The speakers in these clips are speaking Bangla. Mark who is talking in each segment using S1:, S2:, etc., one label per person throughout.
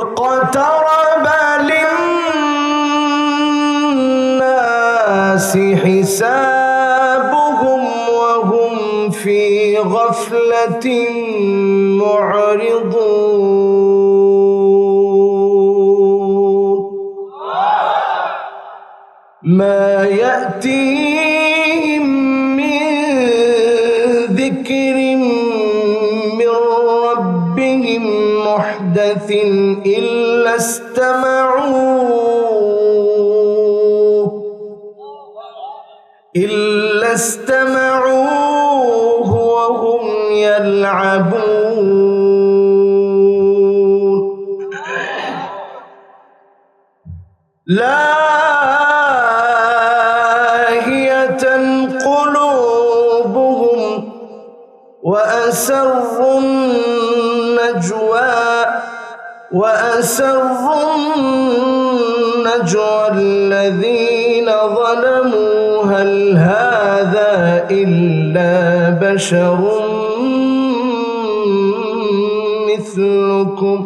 S1: اقترب للناس حسابهم وهم في غفلة معرضون ما يأتيهم من ذكر من ربهم محدث إلا استمعوه وهم يلعبون لاهية قلوبهم وأسروا النجوى الذين ظلموا هل هذا إلا بشر مثلكم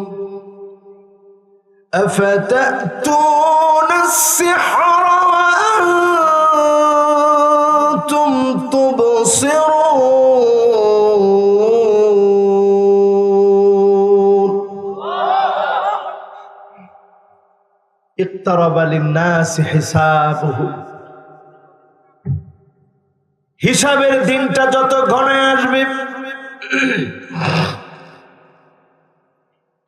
S1: أفتأتون السحر وأنتم تبصرون اقترب للناس حسابهم হিসাবের দিনটা যত ঘনায় আসবে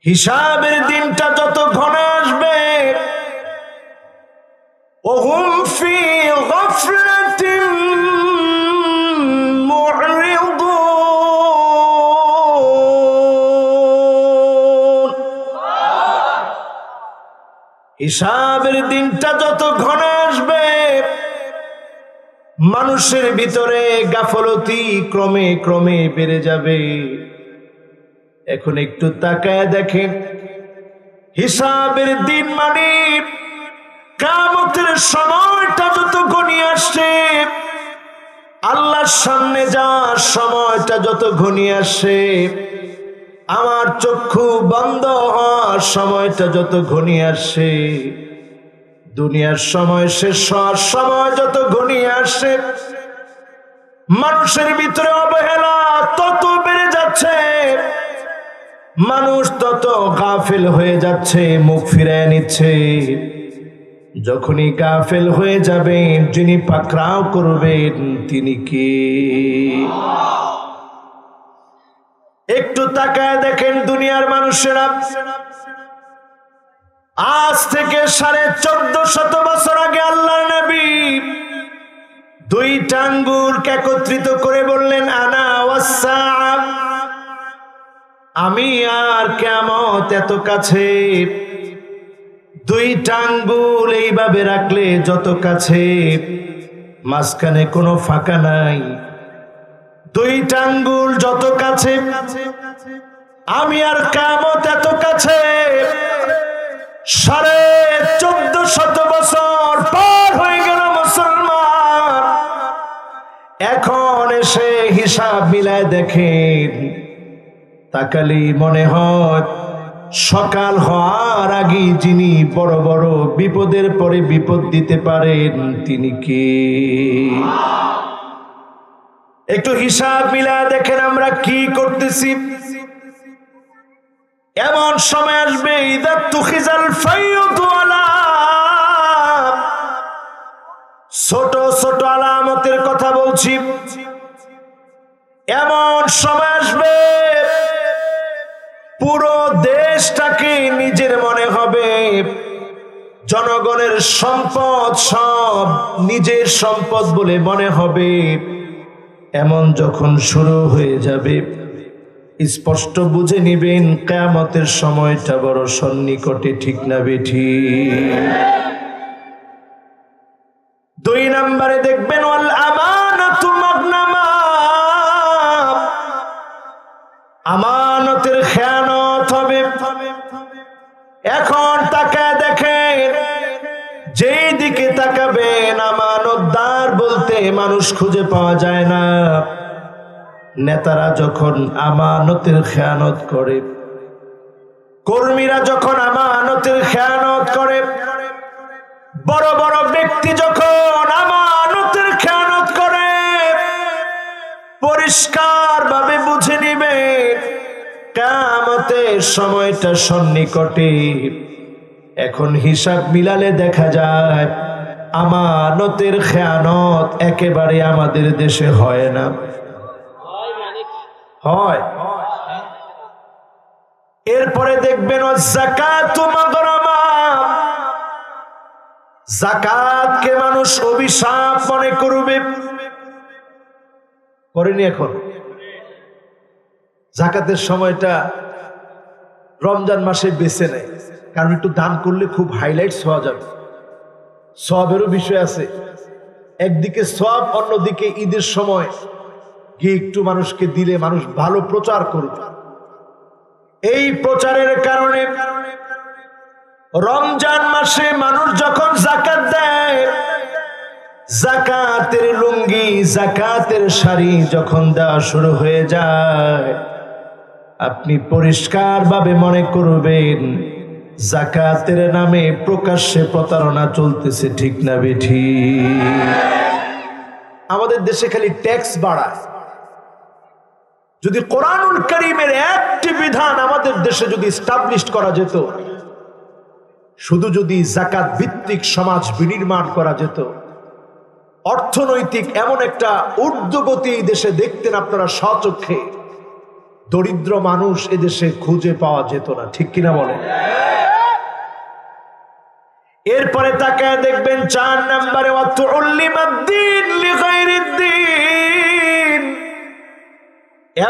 S1: হিসাবের দিনটা যত ঘনায় আসবে ওহুম ফি গাফলাতিন মু'রিদুন হিসাবের দিনটা যত ঘনায় আসবে মানুষের ভিতরে গাফলতি ক্রমে ক্রমে বেড়ে যাবে। এখন একটু তাকায় দেখেন, হিসাবের দিন মানে কিয়ামতের সময়টা যত ঘনিয়ে আসছে, আল্লাহর সামনে যাওয়ার সময়টা যত ঘনিয়ে আসছে, আমার চক্ষু বন্ধ হওয়ার সময়টা যত ঘনিয়ে আসছে, দুনিয়ার সময় শেষ হওয়ার সময় যত ঘনিয়ে আসছে, মানুষের ভিতরে অবহেলা তত বেড়ে যাচ্ছে, মানুষ তত গাফিল হয়ে যাচ্ছে, মুখ ফিরিয়ে নিচ্ছে। যখনই গাফিল হয়ে যাবেন, যিনি পাকড়াও করবেন তিনি কে? একটু তাকায় দেখেন দুনিয়ার মানুষেরা আজ থেকে 1450 বছর আগে আল্লাহর নবী দুইটা আঙ্গুলকে একত্রিত করে বললেন আনা ওয়াসসাআ, আমি আর কিয়ামত এত কাছে। দুইটা আঙ্গুল এইভাবে রাখলে যত কাছে, মাঝখানে কোনো ফাঁকা নাই। দুইটা আঙ্গুল যত কাছে, আমি আর কিয়ামত এত কাছে। 1450 বছর পার হয়ে গেল মুসলমান, এখন এসে হিসাব মিলায় দেখেন, তাকালি মনে হয় সকাল হওয়ার আগে যিনি বড় বড় বিপদের পরে বিপদ দিতে পারেন তিনি কে? একটু হিসাব মিলায় দেখেন আমরা কি করতেছি। এমন সময় আসবে ইদা তুখিজাল ফাইয়ুতু আলা, ছোট ছোট আলামতের কথা বলছি। এমন সময় আসবে পুরো দেশটাকে নিজের মনে হবে, জনগণের সম্পদ সব নিজের সম্পদ বলে মনে হবে। এমন যখন শুরু হয়ে যাবে, স্পষ্ট বুঝে নিবেন কিয়ামতের সময়টা বড় সন্নিকটে, ঠিক না বেঠিক? 2 নম্বরে দেখবেন ওয়াল আমানাতু মাগনামা, আমানতের খেয়ানত হবে। এখন তাকায় দেখেন, যেই দিকে তাকাবেন আমানতদার বলতে মানুষ খুঁজে পাওয়া যায় না। নেতারা যখন আমানতের খেয়ানত করে, কর্মীরা যখন আমানতের খেয়ানত করে, বড় বড় ব্যক্তি যখন আমানতের খেয়ানত করে, পরিষ্কার ভাবে বুঝে নিবে কিয়ামতের সময়টা সন্নিকটে। এখন হিসাব মিলালে দেখা যায় আমানতের খেয়ানত একেবারে আমাদের দেশে হয় না। হয়। এরপরে দেখবেন যাকাতু মাগরামা, যাকাতকে মানুষ অভিশাপ মনে করবে। করেনি এখন? যাকাতের সময়টা রমজান মাসে বেছে নেয়, কারণ একটু দান করলে খুব হাইলাইটস হওয়া যাবে। সওয়াবেরও বিষয় আছে, একদিকে সওয়াব, অন্যদিকে ঈদের সময় গিয়ে একটু মানুষকে দিলে মানুষ ভালো প্রচার করবে। এই প্রচারের কারণে রমজান মাসে মানুষ যখন যাকাত দেয়, যাকাতের লুঙ্গি, যাকাতের শাড়ি যখন দেওয়া শুরু হয়ে যায়, আপনি পরিষ্কার ভাবে মনে করবেন যাকাতের নামে প্রকাশ্যে প্রতারণা চলতেছে। ঠিক না বেঠিক? আমাদের দেশে খালি ট্যাক্স বাড়ায়। যদি কোরআনুল কারীমের একটি বিধান আমাদের দেশে যদি এস্টাবলিশ করা যেত, শুধু যদি যাকাত ভিত্তিক সমাজ বিনির্মাণ করা যেত, অর্থনৈতিক এমন একটা ঊর্ধ্বগতি এই দেশে দেখতেন আপনারা স্বচক্ষে, দরিদ্র মানুষ এদেশে খুঁজে পাওয়া যেত না। ঠিক কিনা বলেন? এরপরে তাকায় দেখবেন 4 নম্বরে ওয়াতুল্লিমাদ্দিন লিগাইরিদ্দিন।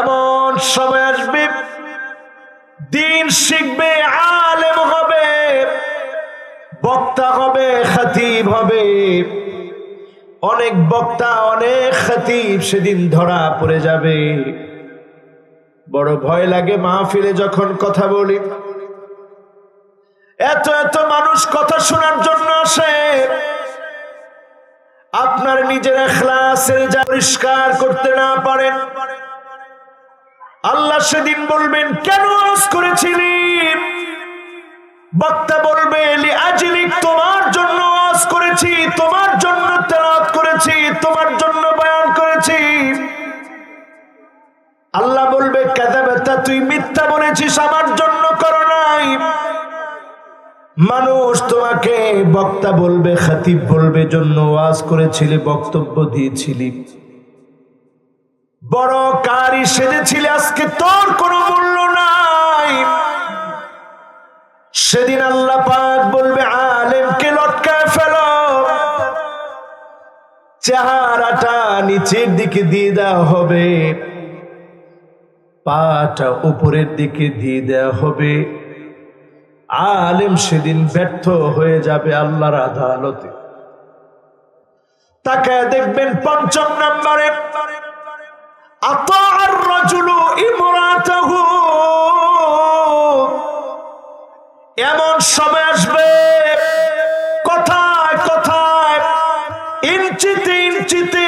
S1: এমন সময় আসবে দিন শিখবে, আলেম হবে, বক্তা হবে, খতিব হবে। অনেক বক্তা, অনেক খতিব সেদিন ধরা পড়ে যাবে। বড় ভয় লাগে মাহফিলে যখন কথা বলি, এত এত মানুষ কথা শোনার জন্য আসে। আপনার নিজের ইখলাসের যা পরিষ্কার করতে না পারেন, আল্লাহ সেদিন বলবেন কেন ওয়াজ করেছিলি? বক্তা বলবে লিআজলিক, তোমার জন্য ওয়াজ করেছি, তোমার জন্য তেলাওয়াত করেছি, তোমার জন্য বয়ান করেছি। আল্লাহ বলবে কাযাবাতা, তুই মিথ্যা বলেছিস, আমার জন্য করো নাই। মানুষ তোমাকে বক্তা বলবে, খতিব বলবে, জন্য ওয়াজ করেছিলি, বক্তব্য দিয়েছিলি, বড় কারি সেজেছিলি, আজকে তোর কোনো মূল্য নাই। সেদিন আল্লাহ পাক বলবে আলেমকে লটকায় ফেলো, চেহারাটা নিচের দিকে দিয়ে দেওয়া হবে, পাটা উপরের দিকে দিয়ে দেওয়া হবে। আলেম সেদিন ব্যর্থ হয়ে যাবে আল্লাহর আদালতে। তাকায় দেখবেন 5 নম্বরে আতাআর রাজুলু ইমরাতাহু। এমন সময় আসবে কথায় কথায়, ইঞ্চিতে ইঞ্চিতে,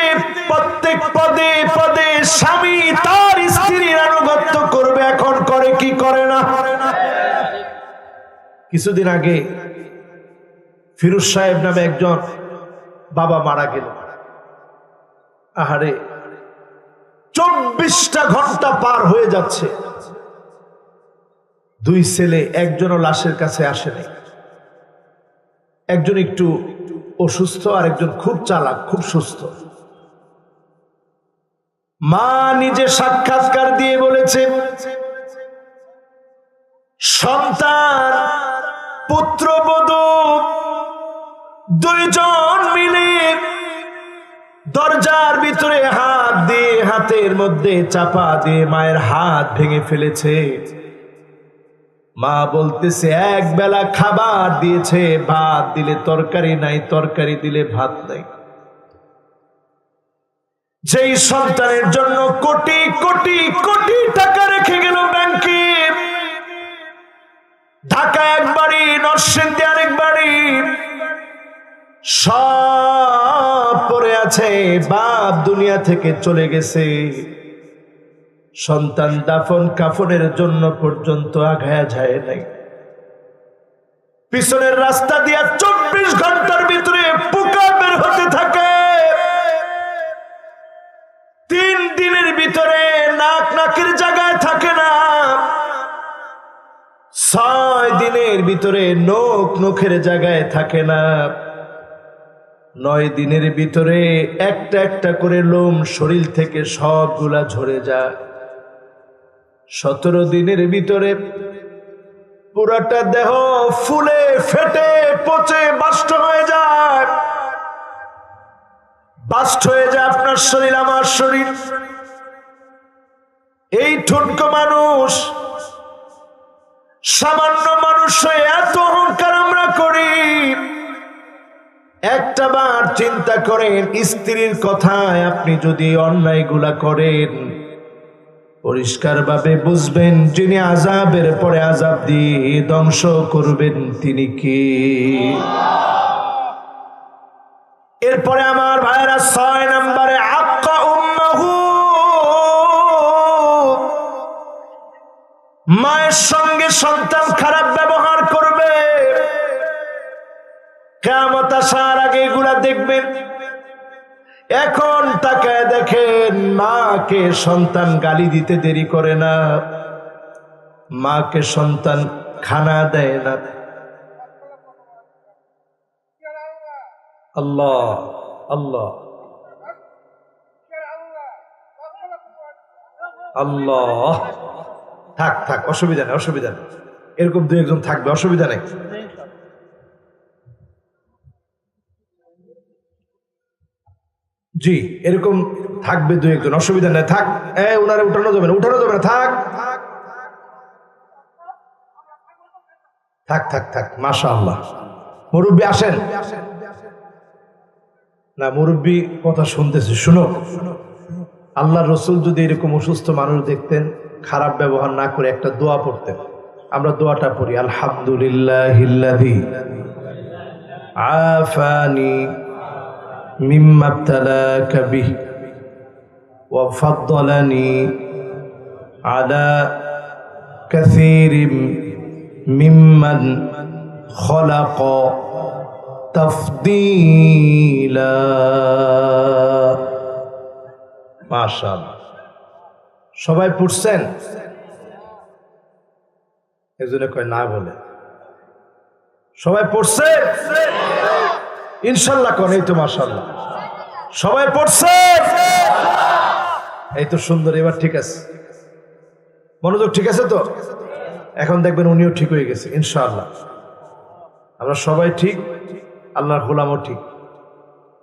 S1: প্রত্যেক পদে পদে স্বামী তার স্ত্রীর আনুগত্য করবে। এখন করে কি করে না? কিছুদিন আগে ফিরোজ সাহেব নামে একজন বাবা মারা গেল। আহারে, 24টা ঘন্টা পার হয়ে যাচ্ছে, 2 ছেলে একজনও লাশের কাছে আসেনি। একজন একটু অসুস্থ, আর একজন খুব চালাক, খুব সুস্থ। মা নিজে সাক্ষাৎকার দিয়ে বলেছে, সন্তান পুত্রবধূ 2 জন মিলে দরজার ভিতরে হাত দিয়ে, হাতের মধ্যে চাপা দিয়ে মায়ের হাত ভেঙে ফেলেছে। মা বলতেছে এক বেলা খাবার দিয়েছে, ভাত দিলে তরকারি নাই, তরকারি দিলে ভাত নাই। যেই সন্তানের জন্য কোটি কোটি কোটি টাকা রেখে গেল ব্যাংকে, ঢাকা এক বাড়ি, নরসিংদী আরেক বাড়ি, সব পড়ে আছে। বাপ দুনিয়া থেকে চলে গেছে, সন্তান দাফন কাফনের জন্য পর্যন্ত আগায়া যায় নাই। পিছনের রাস্তা দিয়া 24 ঘন্টার ভিতরে পোকা বের হতে থাকে। 3 দিনের ভিতরে নাকের জায়গায় থাকে না। 6 দিনের ভিতরে নখের জায়গায় থাকে না। 9 দিনের ভিতরে একটা একটা করে লোম শরীর থেকে সবগুলা ঝরে যায়। 17 দিনের ভিতরে পুরাটা দেহ ফুলে ফেটে পচে বাষ্ট হয়ে যায়। বাষ্ট হয়ে যায় আপনার শরীর, আমার শরীর। এই ঠুনকো মানুষ, সামান্য মানুষ হয়ে এত অহংকার আমরা করি। একটা বার চিন্তা করেন, স্ত্রীর কথায় আপনি যদি অন্যায়গুলা করেন, পরিষ্কার ভাবে বুঝবেন যিনি আযাবের পরে আযাব দিয়ে ধ্বংস করবেন তিনি কে। এরপরে আমার ভাইরা 6 নম্বরে আক্কা উম্মাহু, মায়ের সঙ্গে সন্তান খারাপ ব্যবহার করবে। কিয়ামত আসার আগে এগুলা দেখবেন। এখন তাকায় দেখেন, মাকে সন্তান গালি দিতে দেরি করে না, মাকে সন্তান খানা দেয় না। আল্লাহ আল্লাহ আল্লাহ। থাক থাক, অসুবিধা নেই, অসুবিধা নেই। এরকম 2-1 জন থাকবে, অসুবিধা নেই। জি, এরকম থাকবে 2-1 জন, অসুবিধা নেই। থাক, ওনারে উঠানো যাবে না, উঠানো যাবে না। থাক থাক থাক থাক। মাশাআল্লাহ। মুরব্বী আসেন না, মুরব্বী কথা শুনতেছি, শুনো। আল্লাহর রাসূল যদি এরকম অসুস্থ মানুষ দেখতেন, খারাপ ব্যবহার না করে একটা দোয়া পড়তেন। আমরা দোয়াটা পড়ি, আলহামদুলিল্লাহিল্লাযী আফানি মিম্মা ইবতালাকা বিহি ওয়া ফাদ্দালানি আলা কাসীরিম মিম্মান খলাকা তাফদীলা। মাশাআল্লাহ। সবাই পড়ছেন? এজন্য কয় না বলে। সবাই পড়ছে? ইনশাআল্লাহ কোন, এই তো মাশাআল্লাহ। সবাই পড়ছে? এই তো সুন্দর, এবার ঠিক আছে। মনোযোগ ঠিক আছে তো? এখন দেখবেন উনিও ঠিক হয়ে গেছে ইনশাআল্লাহ। আমরা সবাই ঠিক, আল্লাহর গোলামও ঠিক।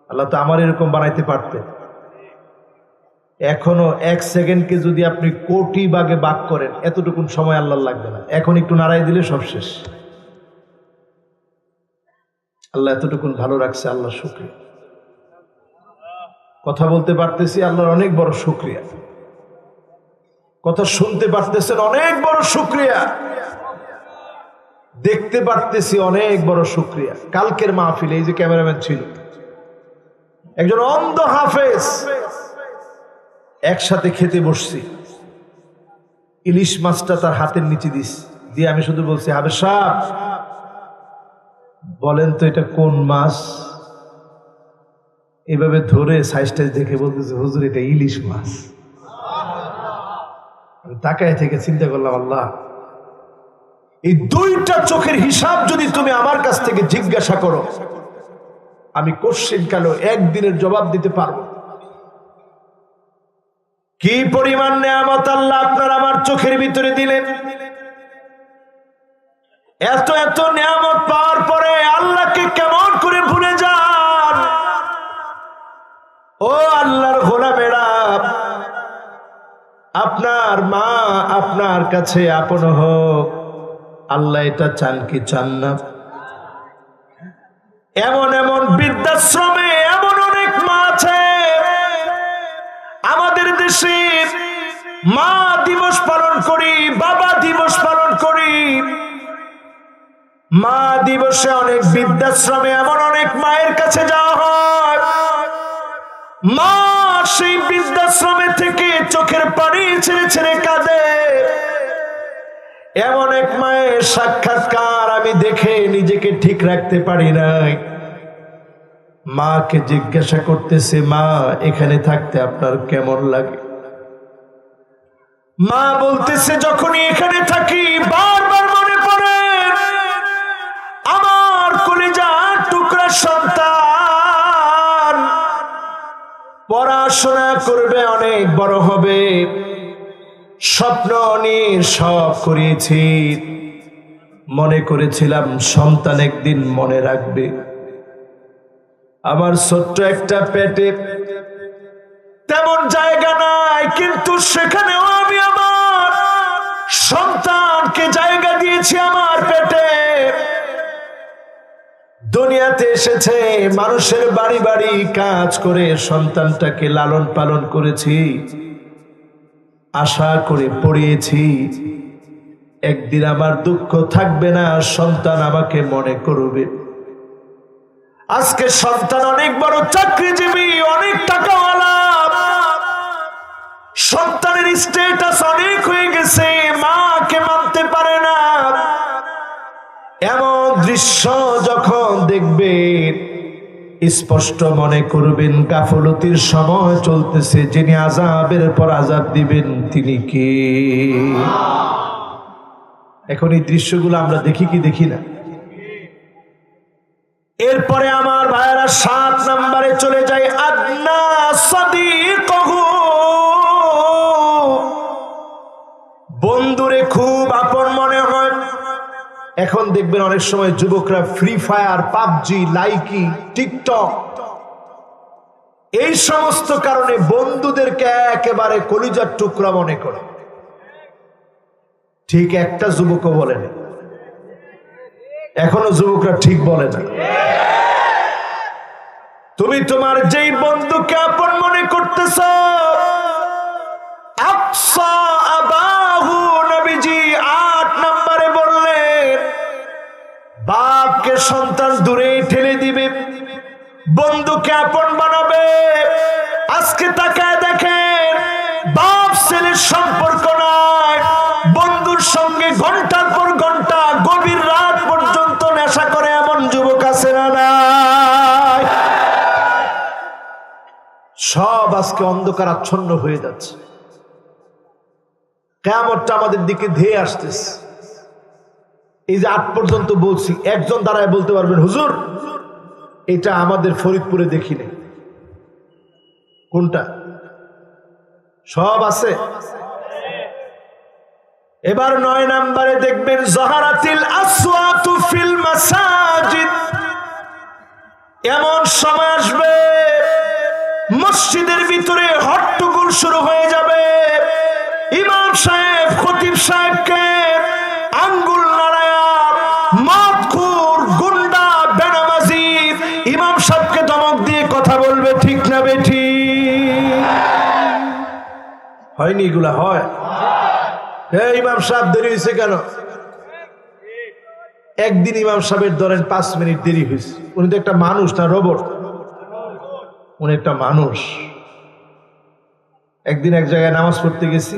S1: আল্লাহ তো আমার এরকম বানাইতে পারতেন। এখনো 1 সেকেন্ডকে যদি আপনি কোটি ভাগে ভাগ করেন, এতটুকুন সময় আল্লাহর লাগবে না। এখন একটু নাড়াই দিলে সব শেষ। আল্লাহ এতটুকুন ভালো রাখছে, আল্লাহ শুকরিয়া। কথা বলতে পারতেছি, আল্লাহর অনেক বড় শুকরিয়া। কথা শুনতে পারতেছেন, অনেক বড় শুকরিয়া। দেখতে পারতেছি, অনেক বড় শুকরিয়া। কালকের মাহফিলে এই যে ক্যামেরাম্যান ছিল, একজন অন্ধ হাফেজ, একসাথে খেতে বসছি। ইলিশ মাছটা তার হাতের নিচে দিয়ে আমি শুধু বলছি, হাফেজ সাহেব বলেন তো এটা কোন মাছ? এভাবে ধরে সাইজটা দেখে বলতেছে, হুজুর এটা ইলিশ মাছ। তাকায় থেকে চিন্তা করলাম, আল্লাহ এই 2টা চোখের হিসাব যদি তুমি আমার কাছ থেকে জিজ্ঞাসা করো, আমি কোশ্চিন কালো একদিনের জবাব দিতে পারবো। কি পরিমাণ নেয়ামত আল্লাহ আপনার আমার চোখের ভিতরে দিলেন। এত এত নেয়ামত পাওয়ার পরে আল্লাহকে কেমন করে ভুলে যান? ও আল্লাহর গোলামেরা, আপনার মা আপনার কাছে আপন হোক, আল্লাহ এটা চান কি চান না? এমন এমন বৃদ্ধাশ্রমে এমন অনেক মা আছে। আমাদের দেশে মা দিবস পালন করি, বাবা দিবস পালন করি। মা দিবসে অনেক বৃদ্ধাশ্রমে এমন অনেক মায়ের কাছে যাওয়া হয়। মা সেই বৃদ্ধাশ্রমে থেকে চোখের পানি ছেড়ে ছেড়ে কাঁদে। এমন এক মায়ের সাক্ষাৎকার আমি দেখে নিজেকে রাখতে পারি নাই। মাকে জিজ্ঞাসা করতেছে, মা এখানে থাকতে আপনার কেমন লাগে? মা বলতেছে, যখনই এখানে থাকি বারবার মনে পড়ে আমার কলিজার টুকরা সন্তান পড়াশোনা করবে, অনেক বড় হবে, স্বপ্ন নিয়ে সব করিয়েছি, মনে করেছিলাম সন্তান একদিন মনে রাখবে। আমার ছোট্ট একটা পেটে তেমন জায়গা নাই, কিন্তু সেখানেও আমি আমার সন্তানকে জায়গা দিয়েছি আমার পেটে। দুনিয়াতে এসেছে, মানুষের বাড়ি বাড়ি কাজ করে সন্তানটাকে লালন পালন করেছি, আশা করে পড়িয়েছি একদিন আমার দুঃখ থাকবে না, সন্তান আমাকে মনে করবে। আজকে সন্তান অনেক বড় চাকরিজীবী, অনেক টাকাওয়ালা, সন্তানের স্ট্যাটাস অনেক হয়ে গেছে, মাকে মানতে পারে না। এমন দৃশ্য যখন দেখবেন স্পষ্ট মনে করবেন গাফলতির সময় চলতেছে, যিনি আযাবের পর আযাব দিবেন তিনি কে? এখন এই দৃশ্যগুলো আমরা দেখি কি দেখি না? এরপরে আমার ভাইয়েরা 7 নম্বরে চলে যায়, আদনা সাদিকহু, বন্ধুরে খুব আপন মনে হয়। এখন দেখবেন অনেক সময় যুবকরা free fire, PUBG, Likee, TikTok এই সমস্ত কারণে বন্ধুদেরকে একেবারে কলিজার টুকরা মনে করে। ঠিক একটা যুবকও বলে না, এখনো যুবকরা ঠিক বলে না। তুমি তোমার যেই বন্ধুকে আপন মনে করতেছ, আকসা আবাহু, নবীজি 8 নম্বরে বললেন বাপকে সন্তান দূরে ঠেলে দিবে, বন্ধুকে আপন বানাবে। আজকে তাকায় দেখেন, বাপ ছেলের সম্পর্ক নাই, বন্ধুর সঙ্গে ঘন্টার পর ঘন্টা গভীর রাত পর্যন্ত নেশা করে এমন যুবক আছে না নাই? সব আজকে অন্ধকার আচ্ছন্ন হয়ে যাচ্ছে, কিয়ামতটা আমাদের দিকে ধেয়ে আসতেছে। এই যে 8 পর্যন্ত বলছি, একজন দাঁড়ায় বলতে পারবেন হুজুর এটা আমাদের ফরিদপুরে দেখি নাই, কোনটা? সব আছে। এবার 9 নম্বরে দেখবেন, যাহারাতিল আসওয়াতু ফিল মাসাজিদ, এমন সময় আসবে মসজিদের ভিতরে হট্টগোল শুরু হয়ে যাবে, ইমাম সাহেব খতিব সাহেবকে আঙ্গুল নাড়ায়া মাতখুর গুন্ডা বেনামাজি ইমাম সাহেবকে ধমক দিয়ে কথা বলবে, ঠিক না বেঠি? হয়নি? এগুলা হয়? ইমাম সাহেব দেরি হয়েছে কেন? একদিন ইমাম সাহেবের ধরেন 5 মিনিট দেরি হয়েছে, উনি তো একটা মানুষ না রোবট, উনি একটা মানুষ। একদিন এক জায়গায় নামাজ পড়তে গেছি,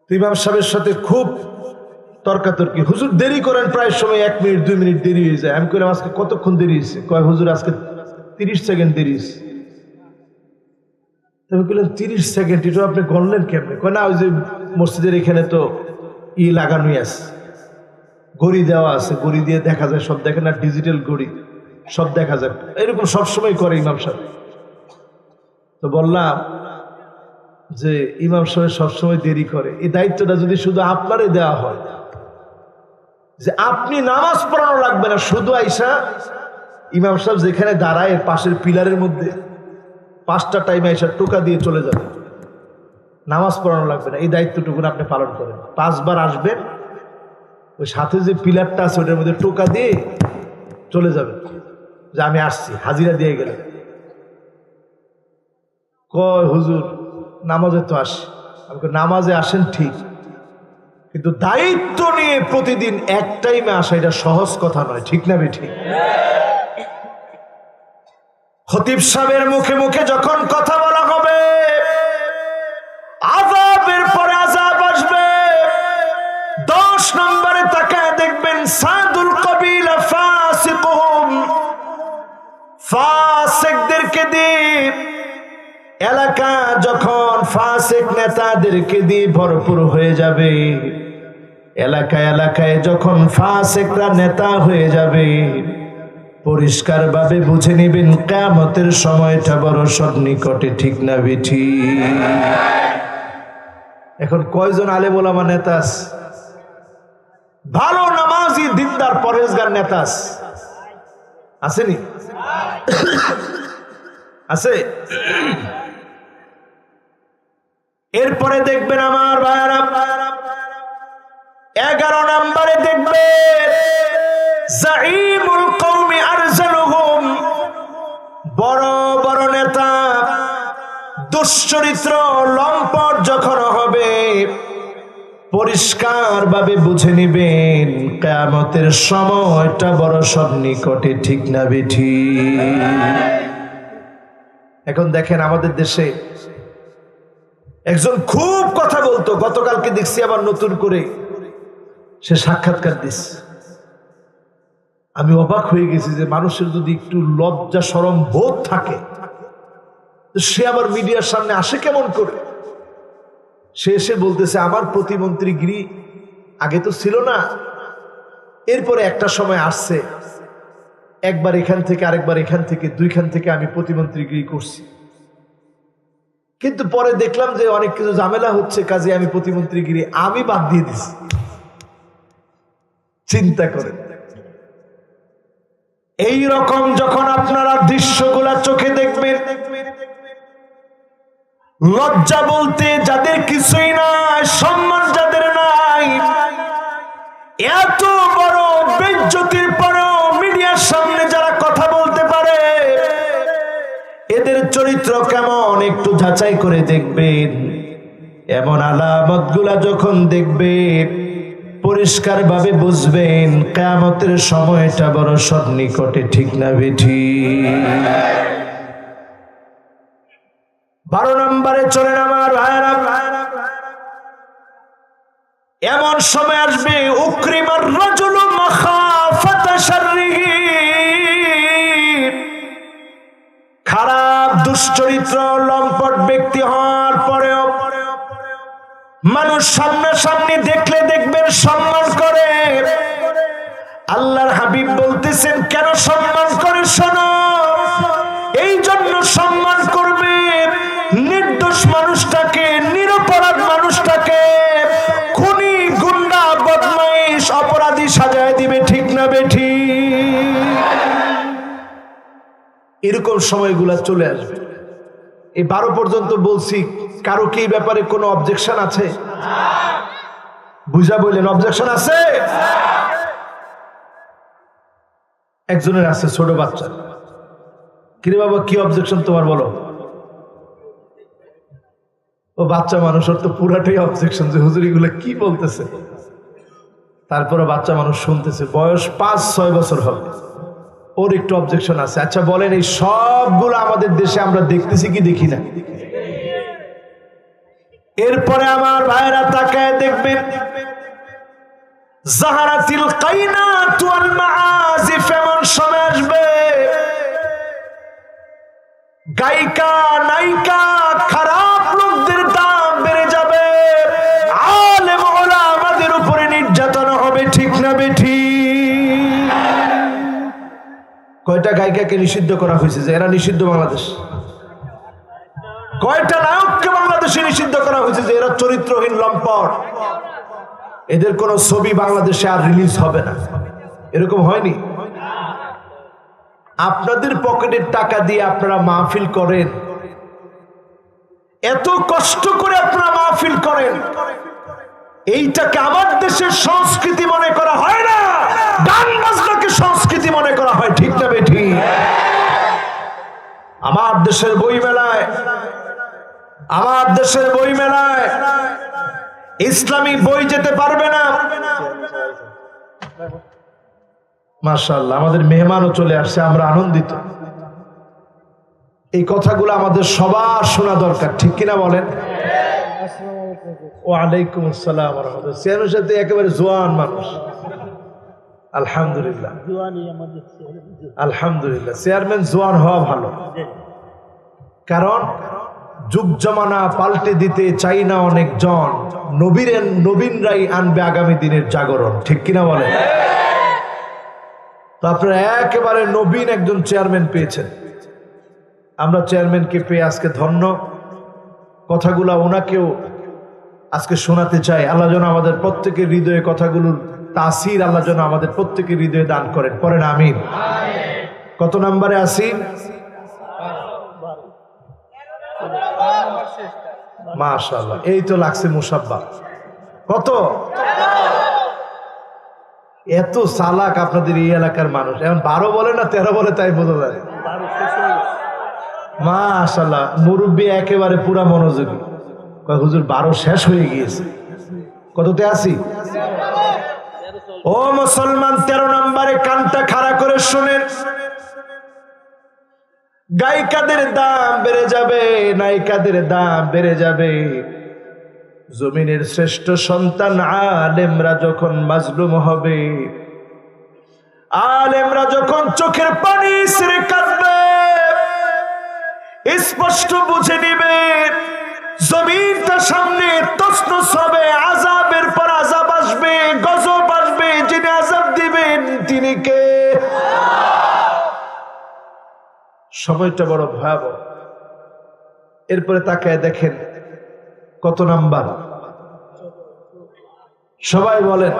S1: ইমাম সাহেবের সাথে খুব তর্কাতর্কি, হুজুর দেরি করেন প্রায় সময় 1 মিনিট 2 মিনিট দেরি হয়ে যায়। আমি কইলাম আজকে কতক্ষণ দেরি হয়েছে? কয় হুজুর আজকে 30 সেকেন্ড দেরি হয়েছে। আমি বললাম 30 সেকেন্ড, এটা আপনি গণলেন কেমনে? কয় না, ওই যে মসজিদের এখানে তো লাগানোই আছে, ঘড়ি দেওয়া আছে, ঘড়ি দিয়ে দেখা যায় সব, দেখেন না ডিজিটাল ঘড়ি, সব দেখা যায়। এরকম সবসময় করে ইমাম সাহেব। তো বললাম যে ইমাম সাহেব সবসময় দেরি করে, এই দায়িত্বটা যদি শুধু আপনারে দেওয়া হয় যে আপনি নামাজ পড়ানো লাগবে না, শুধু আইসা ইমাম সাহেব যেখানে দাঁড়ায় এর পাশের পিলারের মধ্যে 5টা টাইমে আইসা টোকা দিয়ে চলে যাবে, নামাজ পড়ানো লাগবে না, এই দায়িত্বটুকু আপনি পালন করেন। 5 বার আসবেন, ওই সাথে যে পিলারটা আছে ওটার মধ্যে টোকা দিয়ে চলে যাবে যে আমি আসছি, হাজিরা দিয়ে গেলেন। কয় হুজুর নামাজে তো আসি। আমি নামাজে আসেন ঠিক, কিন্তু দায়িত্ব নিয়ে প্রতিদিন এক টাইমে আসা এটা সহজ কথা নয়, ঠিক না বেঠিক? খতিব সাহেবের মুখে মুখে যখন কথা বলা হবে, আযাবের পরে আযাব আসবে। 10 নম্বরে তাকায় দেখবেন সাদুল কবিলা ফাসিকদেরকে দিয়ে এলাকা যখন ফাসিক নেতাদেরকে দিয়ে ভরপুর হয়ে যাবে, এলাকায় এলাকায় যখন ফাসিকরা নেতা হয়ে যাবে, পরিষ্কার ভাবে বুঝে নেবেন কিয়ামতের সময়টা বড় সন্নিকটে, ঠিক না বেঠি? এখন কয়জন আলেম ওলামা নেতা আছে? ভালো নামাজি দিনদার পরেজগার নেতা আসেনি? আছে। এরপরে দেখবেন আমার ভাইরা, 11 নম্বরে দেখবেন জাইমুল কওমি আরজালুহুম, বড় বড় নেতা দুশ্চরিত্র লম্পট যখন হবে, পরিষ্কার ভাবে বুঝে নিবেন কিয়ামতের সময়টা বড় সন্নিকটে, ঠিক না বেঠি? এখন দেখেন আমাদের দেশে একজন খুব কথা বলতো, গতকালকে দেখছি আবার নতুন করে সে সাক্ষাৎকার দিচ্ছে। আমি অবাক হয়ে গেছি যে মানুষের যদি একটু লজ্জা শরম বোধ থাকে সে আবার মিডিয়ার সামনে আসে কেমন করে? সে এসে বলতেছে আমার প্রতিমন্ত্রীগিরি আগে তো ছিল না, এরপরে একটা সময় আসছে, একবার এখান থেকে আরেকবার এখান থেকে, দুইখান থেকে আমি প্রতিমন্ত্রীগিরি করছি, কিন্তু পরে দেখলাম যে অনেক কিছু ঝামেলা হচ্ছে, কাজে আমি প্রতিমন্ত্রীগিরি আমি বাদ দিয়ে দিছি। চিন্তা করেন, এই রকম যখন আপনারা দৃশ্যগুলা চোখে দেখবেন, লজ্জা বলতে যাদের কিছুই নাই, সম্মান যাদের নাই, এত বড় বেইজ্জতির পরেও মিডিয়ার সামনে যারা কথা বলতে পারে, এদের চরিত্র কেমন একটু যাচাই করে দেখবেন। এমন আলামতগুলা যখন দেখবেন, পরিষ্কার ভাবে বুঝবেন কিয়ামতের সময়টা বড় সন্নিকটে, ঠিক না বেঠি? 12 নম্বরে চলেন আমার ভাইরা, এমন সময় আসবে উকরিমার রাজুলু মাখাফাতা শাররিহি, খারাপ দুশ্চরিত্র লম্পট ব্যক্তি হওয়ার পরেও মানুষ সামনাসামনি দেখলে দেখবেন সম্মান করে। আল্লাহর হাবিব বলতেছেন কেন সম্মান করে? শোনো, এই জন্য সম্মান করবে নির্দোষ মানুষটাকে, নিরপরাধ মানুষটাকে খুনি, গুন্ডা, বদমাইশ, অপরাধী সাজায় দিবে, ঠিক না বেঠি? এরকম সময়গুলা চলে আসবে। এই 12 পর্যন্ত বলছি, কারো কি এই ব্যাপারে কোনো অবজেকশন আছে? বুঝা বললেন অবজেকশন আছে? একজনের আছে, ছোট বাচ্চা। কিরে বাবা, কি অবজেকশন তোমার বলো? ও বাচ্চা মানুষ, ওর তো পুরাটাই অবজেকশন যে হুজুর এগুলো কি বলতেছে। তারপরে বাচ্চা মানুষ শুনতেছে, বয়স 5-6 বছর হবে, ওর একটু অবজেকশন আছে। আচ্ছা বলেন, এই সবগুলো আমাদের দেশে আমরা দেখতেছি কি দেখি না? এরপরে আমার ভাইরা তাকায় দেখবেন, জাহারাতিল কাইনাত ওয়াল মাআজিফ, এমন সময় আসবে গায়িকা নায়িকা খারাপ লোকদের দাম বেড়ে যাবে, আলেম ওলামাদের উপরে নির্যাতন হবে, ঠিক না বেঠি? কয়টা গায়িকাকে নিষিদ্ধ করা হয়েছে যে এরা নিষিদ্ধ বাংলাদেশ? কয়টা নায়ককে বাংলাদেশে নিষিদ্ধ করা হয়েছে যে এরা চরিত্রহীন লম্পট, এদের কোন ছবি বাংলাদেশে আর রিলিজ হবে না? এরকম হয়নি? আপনাদের পকেটের টাকা দিয়ে আপনারা মাহফিল করেন, এত কষ্ট করে আপনারা মাহফিল করেন, এইটাকে আমার দেশের সংস্কৃতি মনে করা হয় না, গান বাজনাকে সংস্কৃতি মনে করা হয়, ঠিক না বেঠি? আমার দেশের বইমেলায়, আমার দেশের বইমেলায় ইসলামী বই যেতে পারবে না। মাশাআল্লাহ, আমাদের মেহমানও চলে আসছে, আমরা আনন্দিত। এই কথাগুলো আমাদের সবার শোনা দরকার, ঠিক কিনা বলেন? ওয়ালাইকুম আসসালাম ওয়া রাহমাতুল্লাহ। চেয়ারের সাথে একেবারে জোয়ান মানুষ, আলহামদুলিল্লাহ, আলহামদুলিল্লাহ। চেয়ারম্যান জোয়ান হওয়া ভালো, কারণ যুগ জমানা পাল্টে দিতে চাই না অনেকজন, নবীনরাই আনবে আগামী দিনের জাগরণ, ঠিক কিনা বলে? তো আপনারা একেবারে নবীন একজন চেয়ারম্যান পেয়েছেন। আমরা চেয়ারম্যানকে পেয়ে আজকে ধন্য। কথাগুলা ওনাকেও আজকে শোনাতে চাই। আল্লাহ যেন আমাদের প্রত্যেকের হৃদয়ে কথাগুলোর তাসির আল্লাহ যেন আমাদের প্রত্যেকের হৃদয়ে দান করেন, পড়েন আমিন। কত নম্বরে আছি? মাশাআল্লাহ, এই তো লাগছে মুসাব্বা। কত এত চালাক আপনাদের এই এলাকার মানুষ! এখন 12 বলে না 13 বলে, তাই বোঝা যায়। মাশাআল্লাহ, মুরব্বী একেবারে পুরা মনোযোগী। হুজুর 12 শেষ হয়ে গিয়েছে। কততে আছি? ও মুসলমান, 13 নম্বরে কানটা খাড়া করে শুনেন। গায়িকাদের দাম বেড়ে যাবে, নায়িকাদের দাম বেড়ে যাবে। জমিনের শ্রেষ্ঠ সন্তান আলেমরা যখন মাজলুম হবে, আলেমরা যখন চোখের পানি ছেড়ে কাঁদবে, স্পষ্ট বুঝে নিবে জমিনটা সামনে তছনছ হবে, আযাবের পর আযাব আসবে, গজব আসবে। যিনি আযাব দিবেন তিনি কে? সময়টা বড় ভয়াবহ। এরপরে তাকায় দেখেন কত নাম্বার, সবাই বলেন।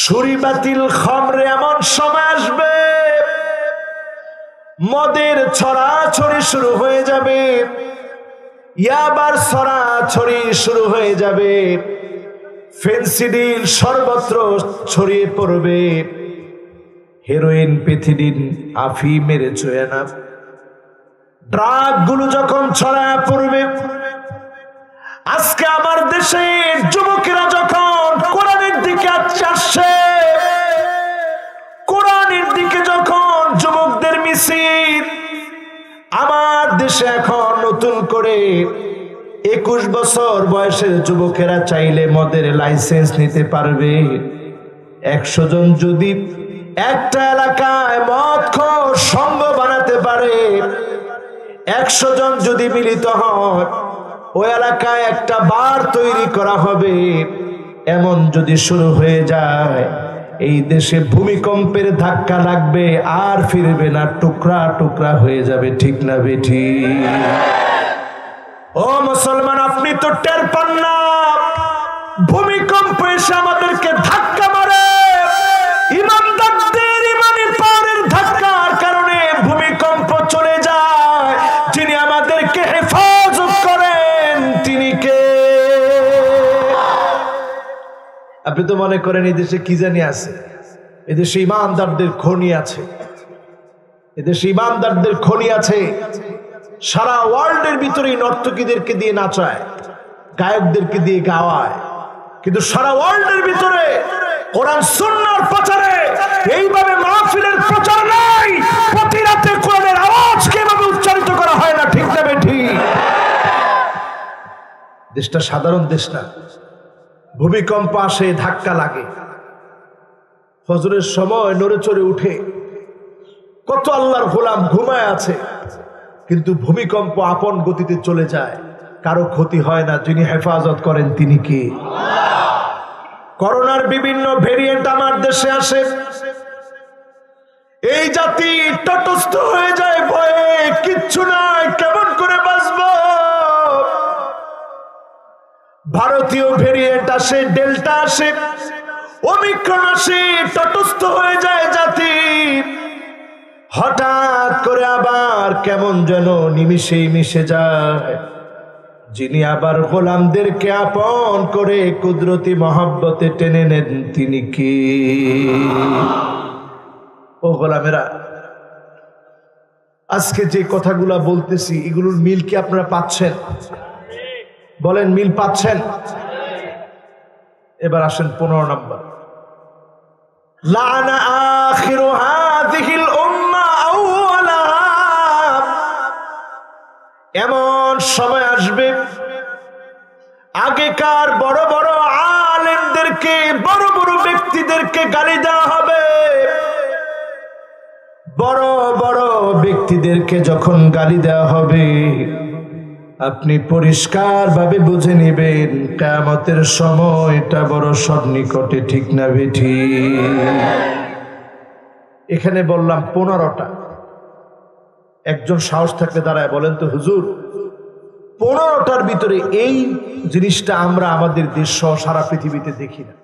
S1: সুরি বাতিল খামরে এমন সময় আসবে, মদের ছড়াছড়ি শুরু হয়ে যাবে, ইয়াবার ছড়াছড়ি শুরু হয়ে যাবে, ফেন্সিডিল সর্বত্র ছড়িয়ে পড়বে, হেরোইন, পেথিডিন, আফিমের চোয়ানা, ড্রাগ গুলো যখন ছড়ায় পড়বে। আজকে আমার দেশের যুবকেরা যখন কোরআনের দিকে আসছে, কোরআনের দিকে যখন যুবকদের মিছিল, আমার দেশে এখন নতুন করে 21 বছর বয়সের যুবকেরা চাইলে মদের লাইসেন্স নিতে পারবে। 100 জন যদি একটা এলাকায় মদখোর সংঘ বানাতে পারে, 100 জন যদি মিলিত হয়, ওই এলাকায় একটা বার তৈরি করা হবে। এমন যদি শুরু হয়ে যায়, এই দেশে ভূমিকম্পের ধাক্কা লাগবে, আর ফিরবে না, টুকরা টুকরা হয়ে যাবে, ঠিক না বেঠি? ও মুসলমান, আপনি তো টের পান না, ভূমিকম্প এসে আমাদেরকে ধাক্কা মারে। ইমানদারদের ইমানি পাওয়ারের ধাক্কার কারণে ভূমিকম্প চলে যায়। যিনি আমাদেরকে হেফাজত করেন তিনি কে? আপনি তো মনে করেন এই দেশে কি জানি আছে, এদেশে ইমানদারদের খনি আছে, এদেশে ইমানদারদের খনি আছে। সারা ওয়ার্ল্ডের ভিতরেই নর্তকীদেরকে দিয়ে নাচায়, গায়কদেরকে দিয়ে গাওয়ায়, কিন্তু সারা ওয়ার্ল্ডের ভিতরে কোরআন সুন্নাহর প্রচারে এইভাবে মাহফিলের প্রচার নাই। প্রতি রাতে কোরআনের আওয়াজকে এভাবে উচ্চারিত করা হয় না, ঠিক না বেঠি? দেশটা সাধারণ দেশ না। ভূমিকম্প আসে, ধাক্কা লাগে, ফজরের সময় নড়ে চড়ে উঠে, কত আল্লাহর গোলাম ঘুমায় আছে, কিন্তু ভূমিকম্প আপন গতিতে চলে যায়, কারো ক্ষতি হয় না। যিনি হেফাজত করেন তিনি কি? করোনার বিভিন্ন ভেরিয়েন্ট আমার দেশে আসে, এই জাতি তটস্থ হয়ে যায় ভয়ে, কিচ্ছু নাই, কেমন করে বাঁচবো? ভারতীয় ভেরিয়েন্ট আসে, ডেল্টা আসে, ওমিক্রন আসে, তটস্থ হয়ে যায় জাতি। হঠাৎ করে আবার কেমন যেন নিমিষেই মিশে যায়। যিনি আবার গোলামদেরকে আপন করে কুদরতি মহব্বতে টেনে নেন তিনি কি? ও গোলামেরা, আজকে যে কথাগুলা বলতেছি এগুলোর মিল কি আপনারা পাচ্ছেন? বলেন, মিল পাচ্ছেন? এবার আসেন 15 নম্বর। লানা আখিরু হাযিহিল উম্মাহ আউওয়ালাহা। এমন সময় আসবে, আগেকার বড় বড় আলেমদেরকে, বড় বড় ব্যক্তিদেরকে গালি দেওয়া হবে। বড় বড় ব্যক্তিদেরকে যখন গালি দেওয়া হবে, আপনি পরিষ্কার ভাবে বুঝে নেবেন কিয়ামতের সময়টা বড় সন্নিকটে, ঠিক না বেঠি? এখানে বললাম 15টা। একজন সাহস থাকলে দাঁড়ায় বলেন তো হুজুর, 15টার ভিতরে এই জিনিসটা আমরা আমাদের দেশ সহ সারা পৃথিবীতে দেখি না।